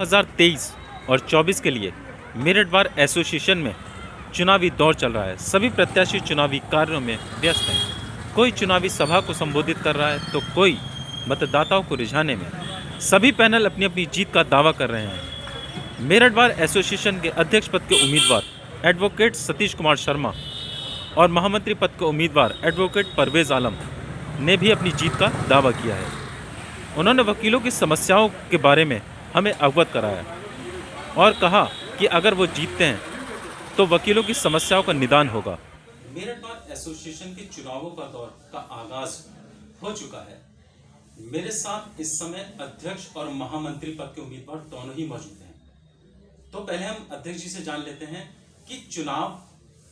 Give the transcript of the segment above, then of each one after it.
2023 और 24 के लिए मेरठ बार एसोसिएशन में चुनावी दौर चल रहा है। सभी प्रत्याशी चुनावी कार्यों में व्यस्त हैं। कोई चुनावी सभा को संबोधित कर रहा है तो कोई मतदाताओं को रिझाने में। सभी पैनल अपनी अपनी जीत का दावा कर रहे हैं। मेरठ बार एसोसिएशन के अध्यक्ष पद के उम्मीदवार एडवोकेट सतीश कुमार शर्मा और महामंत्री पद के उम्मीदवार एडवोकेट परवेज आलम ने भी अपनी जीत का दावा किया है। उन्होंने वकीलों की समस्याओं के बारे में हमें अवगत कराया और कहा कि अगर वो जीतते हैं तो वकीलों की समस्याओं का निदान होगा। मेरठ बार एसोसिएशन के चुनावों का दौर का आगाज हो चुका है। मेरे साथ इस समय अध्यक्ष और महामंत्री पद के उम्मीदवार दोनों ही मौजूद हैं। तो पहले हम अध्यक्ष जी से जान लेते हैं कि चुनाव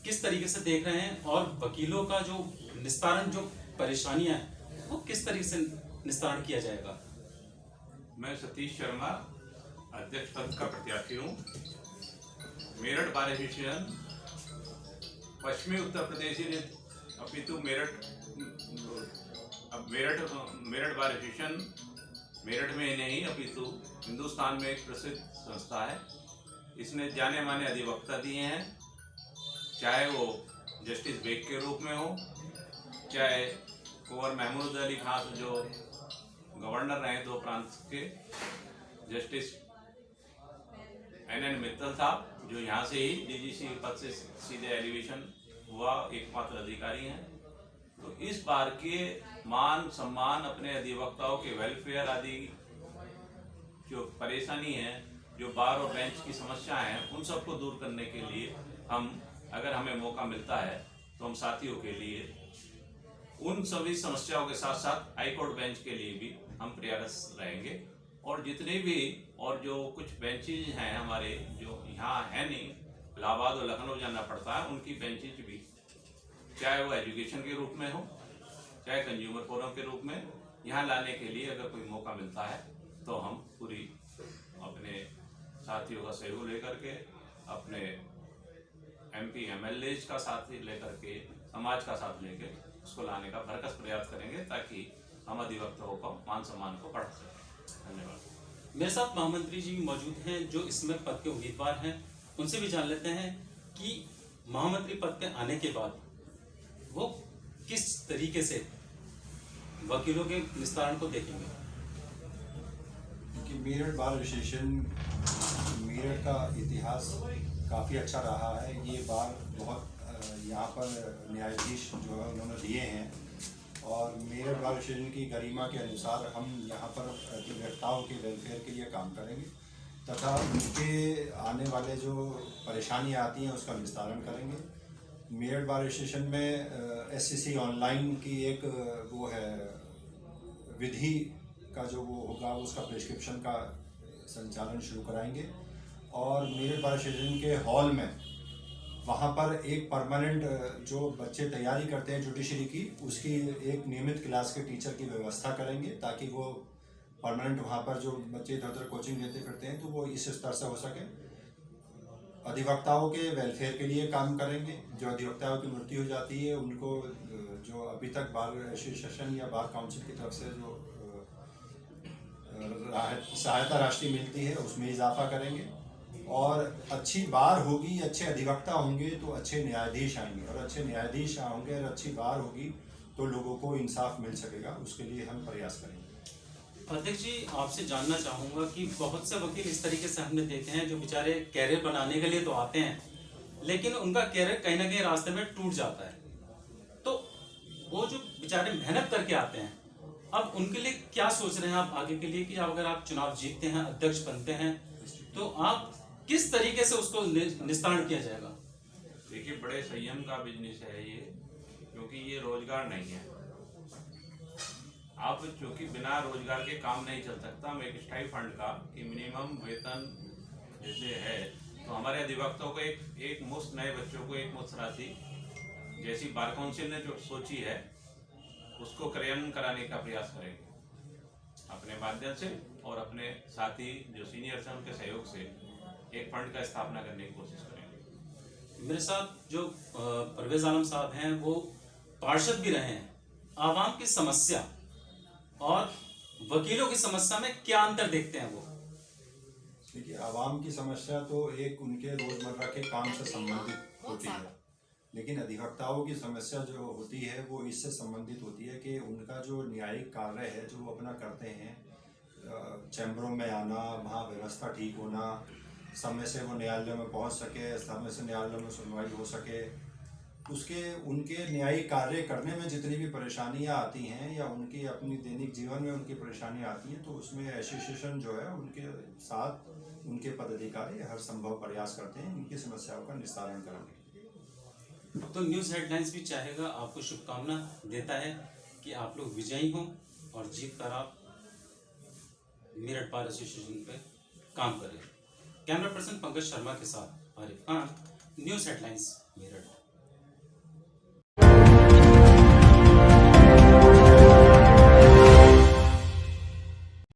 किस तरीके से देख रहे हैं और वकीलों का जो निस्तारण, जो परेशानियां हैं, वो किस तरीके से निस्तारण किया जाएगा। मैं सतीश शर्मा अध्यक्ष पद का प्रत्याशी हूँ। मेरठ बार एसोसिएशन पश्चिमी उत्तर प्रदेश ही अपितु मेरठ बार एसोसिएशन मेरठ में ही नहीं अपितु हिंदुस्तान में एक प्रसिद्ध संस्था है। इसने जाने माने अधिवक्ता दिए हैं, चाहे वो जस्टिस बेग के रूप में हो, चाहे कुंवर महमूद अली खान जो गवर्नर रहे दो प्रांत के, जस्टिस NN मित्तल साहब जो यहाँ से ही DGC पद से सीधे एलिवेशन हुआ एकमात्र अधिकारी हैं। तो इस बार के मान सम्मान, अपने अधिवक्ताओं के वेलफेयर आदि जो परेशानी है, जो बार और बेंच की समस्याएं हैं, उन सबको दूर करने के लिए अगर हमें मौका मिलता है तो हम साथियों के लिए उन सभी समस्याओं के साथ साथ हाईकोर्ट बेंच के लिए भी हम प्रयास रहेंगे। और जितने भी और जो कुछ बेंचेज हैं हमारे जो यहाँ है नहीं, इलाहाबाद और लखनऊ जाना पड़ता है, उनकी बेंचेज भी चाहे वो एजुकेशन के रूप में हो, चाहे कंज्यूमर फोरम के रूप में, यहाँ लाने के लिए अगर कोई मौका मिलता है तो हम पूरी अपने साथियों का सहयोग लेकर के, अपने MP MLAs का साथ लेकर के, समाज का साथ लेकर उसको लाने का भरकस प्रयास करेंगे ताकि हम अधिवक्ताओं का मान सम्मान को बढ़ा सकें। धन्यवाद। मेरे साथ महामंत्री जी मौजूद हैं जो इसमें पद के उम्मीदवार हैं। उनसे भी जान लेते हैं कि महामंत्री पद के आने के बाद वो किस तरीके से वकीलों के निस्तारण को देखेंगे। कि मेरठ बार एसोसिएशन, मेरठ का इतिहास काफ़ी अच्छा रहा है। ये बार बहुत यहाँ पर न्यायाधीश जो है उन्होंने दिए हैं और मेरठ बार एसोसिएशन की गरिमा के अनुसार हम यहाँ पर अधिवक्ताओं के वेलफेयर के लिए काम करेंगे तथा उनके आने वाले जो परेशानियाँ आती हैं उसका निस्तारण करेंगे। मेरठ बार एसोसिएशन में SCC ऑनलाइन की एक वो है विधि का जो वो होगा, उसका प्रिस्क्रिप्शन का संचालन शुरू कराएंगे और मेरठ बार एसोसिएशन के हॉल में वहाँ पर एक परमानेंट जो बच्चे तैयारी करते हैं जुडिशरी की, उसकी एक नियमित क्लास के टीचर की व्यवस्था करेंगे ताकि वो परमानेंट वहाँ पर जो बच्चे इधर उधर कोचिंग लेते फिरते हैं तो वो इस स्तर से हो सके। अधिवक्ताओं के वेलफेयर के लिए काम करेंगे। जो अधिवक्ताओं की मृत्यु हो जाती है उनको जो अभी तक बार एसोसिएशन या बार काउंसिल की तरफ से जो सहायता राशि मिलती है उसमें इजाफा करेंगे और अच्छी बार होगी, अच्छे अधिवक्ता होंगे तो अच्छे न्यायाधीश आएंगे और अच्छे न्यायाधीश होंगे और अच्छी बार होगी तो लोगों को इंसाफ मिल सकेगा। उसके लिए हम प्रयास करेंगे। अध्यक्ष जी, आपसे जानना चाहूँगा कि बहुत से वकील इस तरीके से हमने देखे हैं जो बेचारे कैरियर बनाने के लिए तो आते हैं लेकिन उनका कैरियर कहीं ना कहीं रास्ते में टूट जाता है। तो वो जो बेचारे मेहनत करके आते हैं, अब उनके लिए क्या सोच रहे हैं आप आगे के लिए कि अगर आप चुनाव जीतते हैं, अध्यक्ष बनते हैं, तो आप किस तरीके से उसको निस्तारण किया जाएगा। देखिए, बड़े संयम का बिजनेस है ये, क्योंकि ये रोजगार नहीं है। आप चूंकि बिना रोजगार के काम नहीं चल सकता। हम एक स्थायी फंड का कि मिनिमम वेतन जैसे है तो हमारे अधिवक्ताओं को एक मुश्त, नए बच्चों को एक मुश्त राशि जैसी बार काउंसिल ने जो सोची है उसको क्रियान्वयन कराने का प्रयास करेंगे अपने माध्यम से और अपने साथी जो सीनियर्स हैं उनके सहयोग से एक फंड का स्थापना करने की कोशिश करेंगे। मेरे साथ जो परवेज आलम साहब हैं वो पार्षद भी रहे हैं। आवाम की समस्या और वकीलों की समस्या में क्या अंतर देखते हैं वो? देखिए, आवाम की समस्या तो एक उनके रोज़मर्रा के काम से संबंधित होती है, लेकिन अधिवक्ताओं की समस्या जो होती है वो इससे संबंधित होती है कि उनका जो न्यायिक कार्य है जो वो अपना करते हैं, चैम्बरों में आना, वहाँ व्यवस्था ठीक होना, समय से वो न्यायालय में पहुँच सके, समय से न्यायालय में सुनवाई हो सके, उसके उनके न्यायिक कार्य करने में जितनी भी परेशानियां आती हैं या उनकी अपनी दैनिक जीवन में उनकी परेशानियां आती हैं, तो उसमें एसोसिएशन जो है उनके साथ उनके पदाधिकारी हर संभव प्रयास करते हैं उनकी समस्याओं का निस्तारण करने के लिए। तो न्यूज़ हेडलाइंस भी चाहेगा, आपको शुभकामना देता है कि आप लोग विजयी हों और जीत कर आप मेरठ बार एसोसिएशन पे काम करें। कैमरा पर्सन पंकज शर्मा के साथ आरिफ खान, न्यूज़ हेडलाइंस, मेरठ।